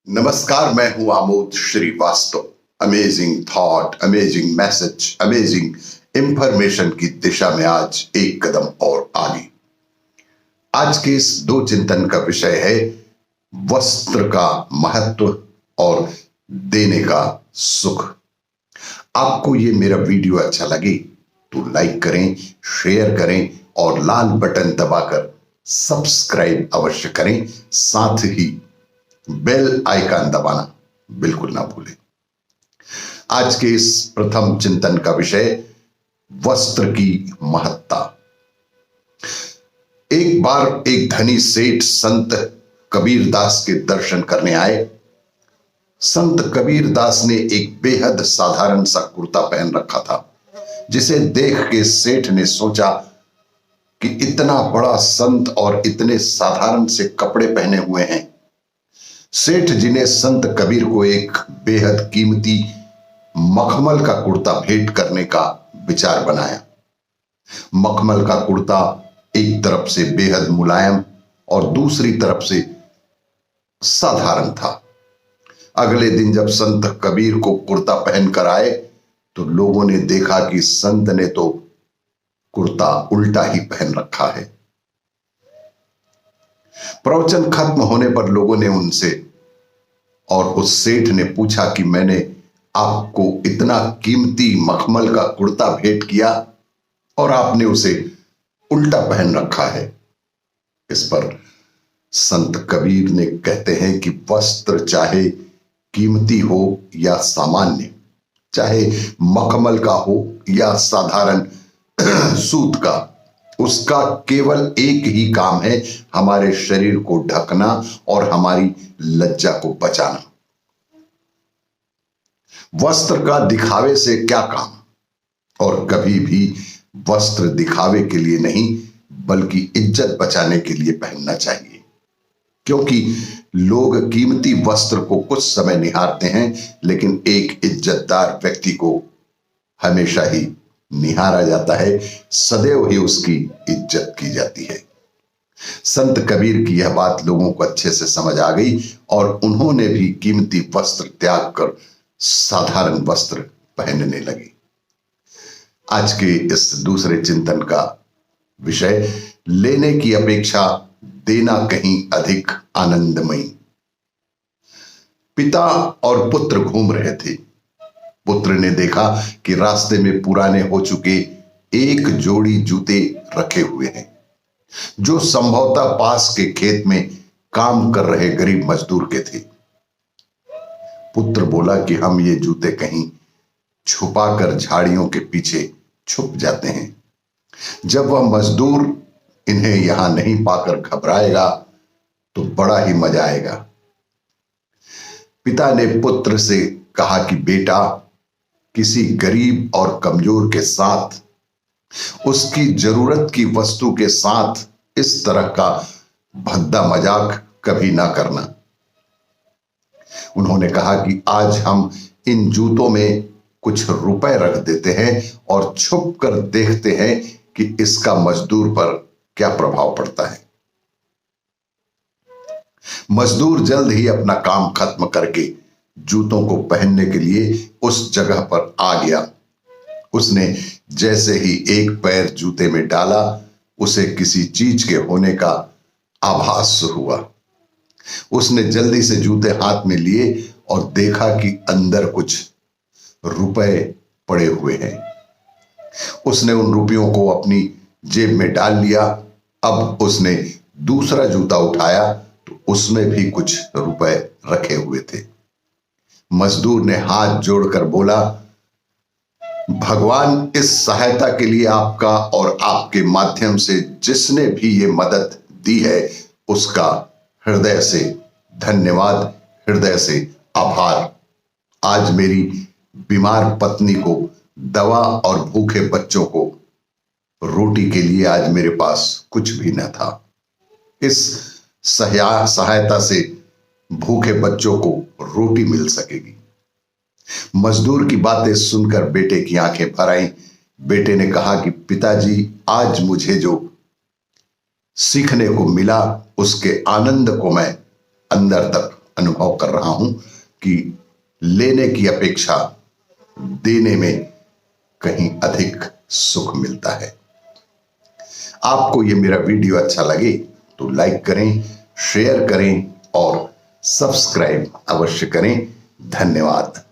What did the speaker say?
नमस्कार, मैं हूं Amod Srivastava. Amazing thought, amazing message, amazing information की दिशा में आज एक कदम और आगे। आज के इस दो चिंतन का विषय है वस्त्र का महत्व और देने का सुख। आपको ये मेरा वीडियो अच्छा लगे तो लाइक करें, शेयर करें और लाल बटन दबाकर सब्सक्राइब अवश्य करें। साथ ही बेल आइकन दबाना बिल्कुल ना भूलें। आज के इस प्रथम चिंतन का विषय वस्त्र की महत्ता। एक बार एक धनी सेठ संत कबीरदास के दर्शन करने आए। संत कबीरदास ने एक बेहद साधारण सा कुर्ता पहन रखा था, जिसे देख के सेठ ने सोचा कि इतना बड़ा संत और इतने साधारण से कपड़े पहने हुए हैं। सेठ जी ने संत कबीर को एक बेहद कीमती मखमल का कुर्ता भेंट करने का विचार बनाया। मखमल का कुर्ता एक तरफ से बेहद मुलायम और दूसरी तरफ से साधारण था। अगले दिन जब संत कबीर को कुर्ता पहनकर आए तो लोगों ने देखा कि संत ने तो कुर्ता उल्टा ही पहन रखा है। प्रवचन खत्म होने पर लोगों ने उनसे और उस सेठ ने पूछा कि मैंने आपको इतना कीमती मखमल का कुर्ता भेंट किया और आपने उसे उल्टा पहन रखा है। इस पर संत कबीर ने कहते हैं कि वस्त्र चाहे कीमती हो या सामान्य, चाहे मखमल का हो या साधारण सूत का, उसका केवल एक ही काम है, हमारे शरीर को ढकना और हमारी लज्जा को बचाना। वस्त्र का दिखावे से क्या काम, और कभी भी वस्त्र दिखावे के लिए नहीं बल्कि इज्जत बचाने के लिए पहनना चाहिए। क्योंकि लोग कीमती वस्त्र को कुछ समय निहारते हैं, लेकिन एक इज्जतदार व्यक्ति को हमेशा ही निहारा जाता है, सदैव ही उसकी इज्जत की जाती है। संत कबीर की यह बात लोगों को अच्छे से समझ आ गई और उन्होंने भी कीमती वस्त्र त्याग कर साधारण वस्त्र पहनने लगे। आज के इस दूसरे चिंतन का विषय लेने की अपेक्षा देना कहीं अधिक आनंदमयी। पिता और पुत्र घूम रहे थे। पुत्र ने देखा कि रास्ते में पुराने हो चुके एक जोड़ी जूते रखे हुए हैं, जो संभवतः पास के खेत में काम कर रहे गरीब मजदूर के थे। पुत्र बोला कि हम ये जूते कहीं छुपाकर झाड़ियों के पीछे छुप जाते हैं। जब वह मजदूर इन्हें यहां नहीं पाकर घबराएगा तो बड़ा ही मजा आएगा। पिता ने पुत्र से कहा कि बेटा, किसी गरीब और कमजोर के साथ, उसकी जरूरत की वस्तु के साथ इस तरह का भद्दा मजाक कभी ना करना। उन्होंने कहा कि आज हम इन जूतों में कुछ रुपए रख देते हैं और छुप कर देखते हैं कि इसका मजदूर पर क्या प्रभाव पड़ता है। मजदूर जल्द ही अपना काम खत्म करके जूतों को पहनने के लिए उस जगह पर आ गया। उसने जैसे ही एक पैर जूते में डाला, उसे किसी चीज के होने का आभास हुआ। उसने जल्दी से जूते हाथ में लिए और देखा कि अंदर कुछ रुपए पड़े हुए हैं। उसने उन रुपयों को अपनी जेब में डाल लिया। अब उसने दूसरा जूता उठाया तो उसमें भी कुछ रुपए रखे हुए थे। मजदूर ने हाथ जोड़कर बोला, भगवान इस सहायता के लिए आपका और आपके माध्यम से जिसने भी ये मदद दी है उसका हृदय से धन्यवाद, हृदय से आभार। आज मेरी बीमार पत्नी को दवा और भूखे बच्चों को रोटी के लिए आज मेरे पास कुछ भी न था। इस सहायता से भूखे बच्चों को रोटी मिल सकेगी। मजदूर की बातें सुनकर बेटे की आंखें भर आईं। बेटे ने कहा कि पिताजी, आज मुझे जो सीखने को मिला उसके आनंद को मैं अंदर तक अनुभव कर रहा हूं कि लेने की अपेक्षा देने में कहीं अधिक सुख मिलता है। आपको ये मेरा वीडियो अच्छा लगे तो लाइक करें, शेयर करें और सब्सक्राइब अवश्य करें। धन्यवाद।